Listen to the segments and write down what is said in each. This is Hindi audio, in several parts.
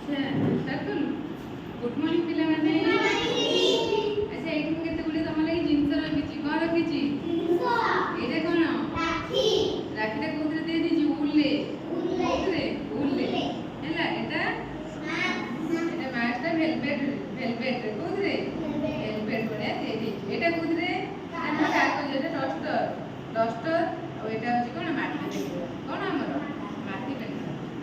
अच्छा स्टार्ट करू गुड मॉर्निंग पिला माने अच्छा एठी मु केते गुडी तम लागि जिंस रखिछि कोन रखिछि जिंस एटा कोन राखी राखीटा कोथरे दे दिछि उल्ले उल्ले हैला एटा मास्टर वेलवेट कोथरे वेलवेट बडा दे दिछि एटा कोथरे हम कागज एटा डस्टर और एटा होछि कोन माटी कोन हमर माटी पेन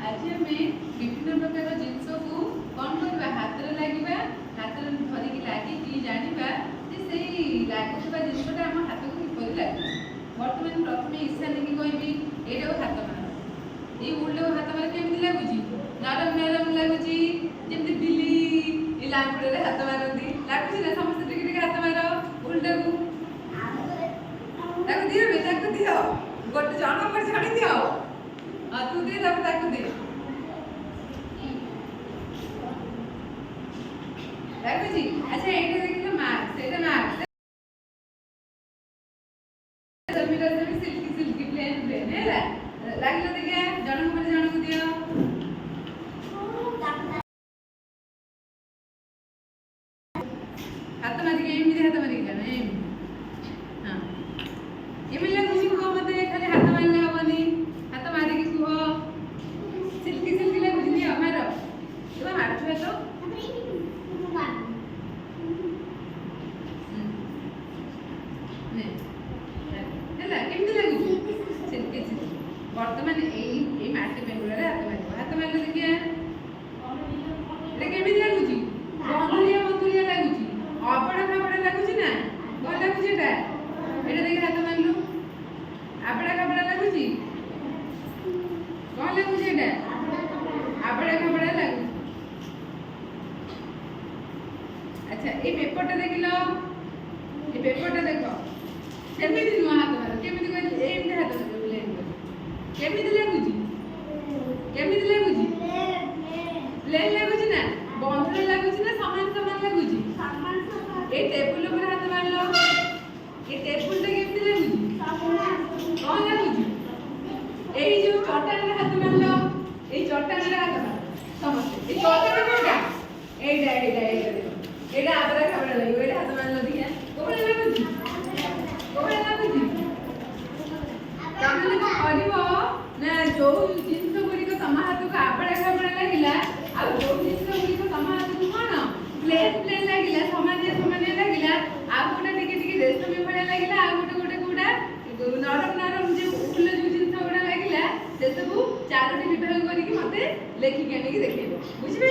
आज हमें विभिन्न प्रकार जिनस को कौन करबा हाथ रे लागिबा हाथ रे धरि के लागि की जानिबा जे सेही लागुबा जिनसटा हम हाथ को किपरि लागि वर्तमान प्रथमे ईशानी की कहबी एटा हाथ मार ए उल्ले हाथ मार केमि लागुची नरम नरम लागुची जेमति बिल्ली ए लांगुडे रे हाथ मारंदी लागुची ना समस्त टिके टिके हाथ मारो उल्टे को ताको दियो बेटा को दियो गोटे जण पर छाडी दियो हां तू दे ताको दे जी अच्छा एटा देखिलो मार्क सेटा मार्क समीरा से सिल्की प्लेन हैला लागिलो देखा जण को दियो हाथ मारी के एमि हाथ मारी के एमि हां एमि लागुची को मते खाली हाथ मारले हबनी हाथ मारी के कुहो सिल्की लागुची दियो मारो तुम मारछु तो वर्तमान ए माटी पेंगुला रे हाथ मारले देखिया केमि लागुची बंधुरिया लागुची अपड़ा खापड़ा लागुची ना कोन लागुची एटा देखि हाथ मारलु अपड़ा लागुची कोन लागुची एटा अपड़ा खापड़ा लागुची अच्छा ए पेपरटा देखिलो ए पेपरटा देखो केमिति नुआ हाथ मार केमिति कहले एमते हाथ मार केमिति लागुची प्लेन लागुची ना बंधुरे लागुची ना समान लागुची ए टेबल ऊपर हाथ मारलो ए टेबल टा केमिति लागुची कोन लागुची ए जो चट्टान रे हाथ मारलो ए चट्टान रे हाथ मार समस्त ए चट्टान कोटा एटा आबरा खाबरा लागो एटा हाथ मारलो दिया कोबळे लागुची तमने को करबो ना जो जिंस गुडी को तमा हाथ को आबड़ा खाबड़ा लागिला आ जो जिंस गुडी को तमा हाथ को कोन प्लेन लागिला समाने लागिला आ गोटा टिके रेशमी भडा लागिला आ गोटा कोडा नरम जे उल्ले जो जिंस गुडा लागिला से सब चारोटी विभाग करी के मते लेखि के देखिबो बुझिबे।